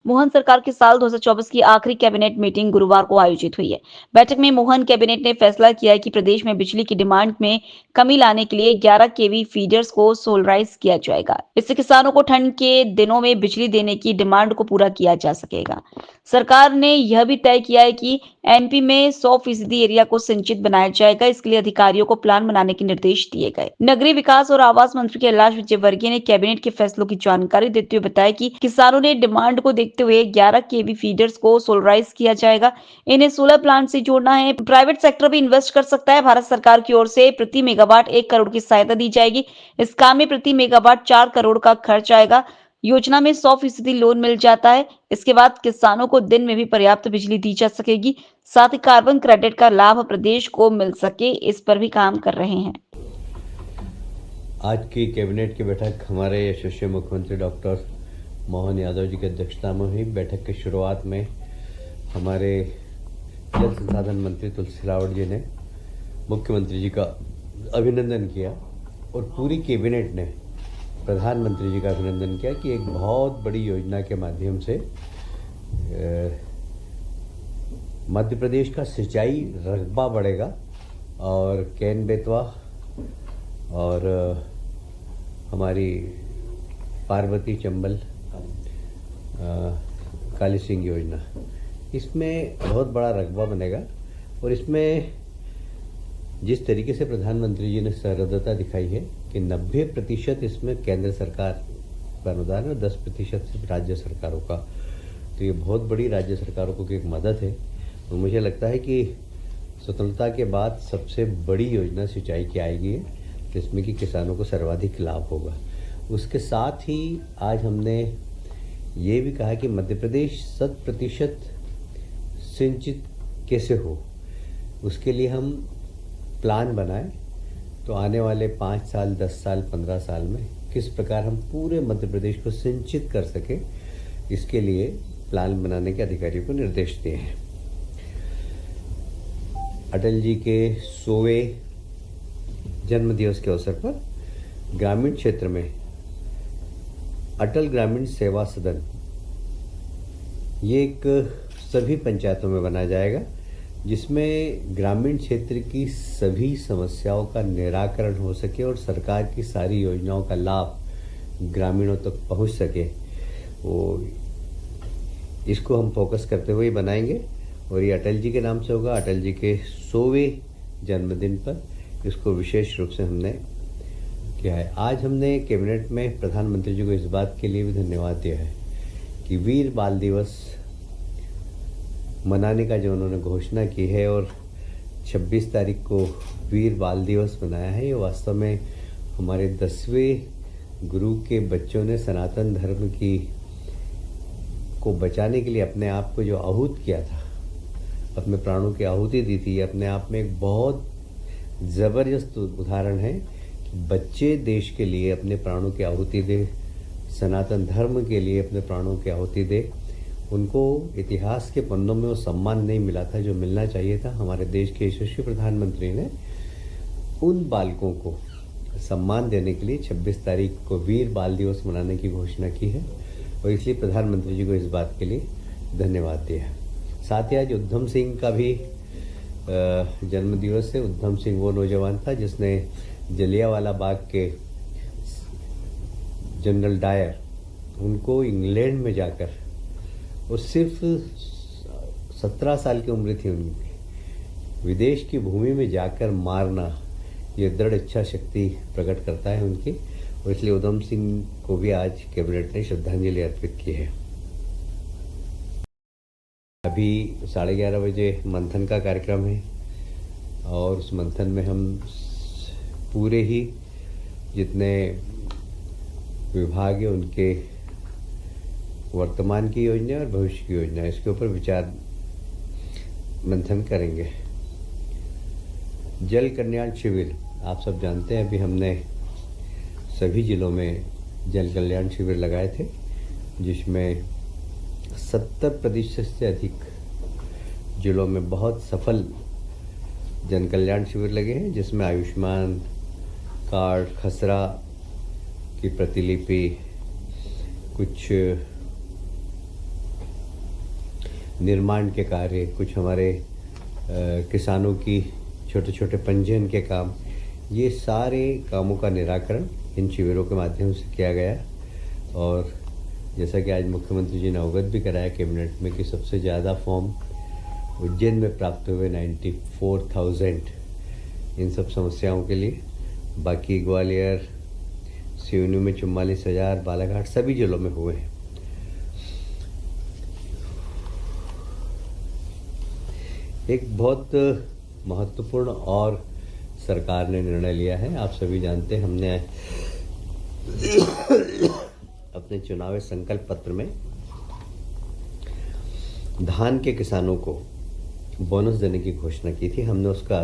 मोहन सरकार के साल 2024 की आखिरी कैबिनेट मीटिंग गुरुवार को आयोजित हुई है। बैठक में मोहन कैबिनेट ने फैसला किया है कि प्रदेश में बिजली की डिमांड में कमी लाने के लिए 11 केवी फीडर्स को सोलराइज किया जाएगा। इससे किसानों को ठंड के दिनों में बिजली देने की डिमांड को पूरा किया जा सकेगा। सरकार ने यह भी तय किया है कि एमपी में 100% एरिया को सिंचित बनाया जाएगा। इसके लिए अधिकारियों को प्लान बनाने के निर्देश दिए गए। नगरीय विकास और आवास मंत्री कैलाश विजयवर्गीय ने कैबिनेट के फैसलों की जानकारी देते हुए बताया कि किसानों ने डिमांड को देखते हुए 11 केवी फीडर्स को सोलराइज किया जाएगा। इन्हें सोलर प्लांट से जोड़ना है। प्राइवेट सेक्टर भी इन्वेस्ट कर सकता है। भारत सरकार की ओर से प्रति मेगावाट 1 करोड़ की सहायता दी जाएगी। इस काम में प्रति मेगावाट 4 करोड़ का खर्च आएगा। योजना में 100% लोन मिल जाता है। इसके बाद किसानों को दिन में भी पर्याप्त बिजली दी जा सकेगी। साथ ही कार्बन क्रेडिट का लाभ प्रदेश को मिल सके, इस पर भी काम कर रहे हैं। आज की कैबिनेट की बैठक हमारे यशस्वी मुख्यमंत्री डॉक्टर मोहन यादव जी की अध्यक्षता में हुई। बैठक की शुरुआत में हमारे जल संसाधन मंत्री तुलसी सिलावट जी ने मुख्यमंत्री जी का अभिनंदन किया और पूरी कैबिनेट ने प्रधानमंत्री जी का अभिनंदन किया कि एक बहुत बड़ी योजना के माध्यम से मध्य प्रदेश का सिंचाई रकबा बढ़ेगा और कैन बेतवा और हमारी पार्वती चंबल काली सिंह योजना, इसमें बहुत बड़ा रकबा बनेगा। और इसमें जिस तरीके से प्रधानमंत्री जी ने सहृदयता दिखाई है कि 90% इसमें केंद्र सरकार का अनुदान है और 10% सिर्फ राज्य सरकारों का, तो ये बहुत बड़ी राज्य सरकारों को एक मदद है। और मुझे लगता है कि स्वतंत्रता के बाद सबसे बड़ी योजना सिंचाई की आएगी, जिसमें कि किसानों को सर्वाधिक लाभ होगा। उसके साथ ही आज हमने ये भी कहा कि मध्य प्रदेश 100% सिंचित कैसे हो, उसके लिए हम प्लान बनाएं। तो आने वाले 5 साल, 10 साल, 15 साल में किस प्रकार हम पूरे मध्य प्रदेश को सिंचित कर सके, इसके लिए प्लान बनाने के अधिकारियों को निर्देश दिए हैं। अटल जी के 100वें जन्म दिवस के अवसर पर ग्रामीण क्षेत्र में अटल ग्रामीण सेवा सदन, ये एक सभी पंचायतों में बनाया जाएगा, जिसमें ग्रामीण क्षेत्र की सभी समस्याओं का निराकरण हो सके और सरकार की सारी योजनाओं का लाभ ग्रामीणों तक पहुंच सके। वो इसको हम फोकस करते हुए बनाएंगे और ये अटल जी के नाम से होगा। अटल जी के 100वें जन्मदिन पर इसको विशेष रूप से हमने किया है। आज हमने कैबिनेट में प्रधानमंत्री जी को इस बात के लिए भी धन्यवाद दिया है कि वीर बाल दिवस मनाने का जो उन्होंने घोषणा की है और 26 तारीख को वीर बाल दिवस मनाया है, ये वास्तव में हमारे 10वें गुरु के बच्चों ने सनातन धर्म की को बचाने के लिए अपने आप को जो आहूत किया था, अपने प्राणों की आहुति दी थी, अपने आप में एक बहुत ज़बरदस्त उदाहरण है कि बच्चे देश के लिए अपने प्राणों की आहुति दे, सनातन धर्म के लिए अपने प्राणों की आहुति दे। उनको इतिहास के पन्नों में वो सम्मान नहीं मिला था जो मिलना चाहिए था। हमारे देश के यशस्वी प्रधानमंत्री ने उन बालकों को सम्मान देने के लिए 26 तारीख को वीर बाल दिवस मनाने की घोषणा की है और इसलिए प्रधानमंत्री जी को इस बात के लिए धन्यवाद दिया है। साथ ही आज उद्धम सिंह का भी जन्म दिवस है। उद्धम सिंह वो नौजवान था जिसने जलियांवाला बाग के जनरल डायर, उनको इंग्लैंड में जाकर, और सिर्फ 17 साल की उम्र थी उनकी, विदेश की भूमि में जाकर मारना, ये दृढ़ इच्छा शक्ति प्रकट करता है उनकी। और इसलिए उद्धम सिंह को भी आज कैबिनेट ने श्रद्धांजलि अर्पित की है। अभी 11:30 बजे मंथन का कार्यक्रम है और उस मंथन में हम पूरे ही जितने विभाग है उनके वर्तमान की योजना और भविष्य की योजना, इसके ऊपर विचार मंथन करेंगे। जल कल्याण शिविर, आप सब जानते हैं, अभी हमने सभी जिलों में जल कल्याण शिविर लगाए थे, जिसमें 70% से अधिक जिलों में बहुत सफल जन कल्याण शिविर लगे हैं, जिसमें आयुष्मान कार्ड, खसरा की प्रतिलिपि, कुछ निर्माण के कार्य, कुछ हमारे किसानों की छोटे छोटे पंजीयन के काम, ये सारे कामों का निराकरण इन शिविरों के माध्यम से किया गया। और जैसा कि आज मुख्यमंत्री जी ने अवगत भी कराया कैबिनेट में कि सबसे ज़्यादा फॉर्म उज्जैन में प्राप्त हुए 94,000 इन सब समस्याओं के लिए। बाकी ग्वालियर, सिवनी में 44,000, बालाघाट सभी जिलों में हुए हैं। एक बहुत महत्वपूर्ण और सरकार ने निर्णय लिया है। आप सभी जानते हैं, हमने अपने चुनावी संकल्प पत्र में धान के किसानों को बोनस देने की घोषणा की थी। हमने उसका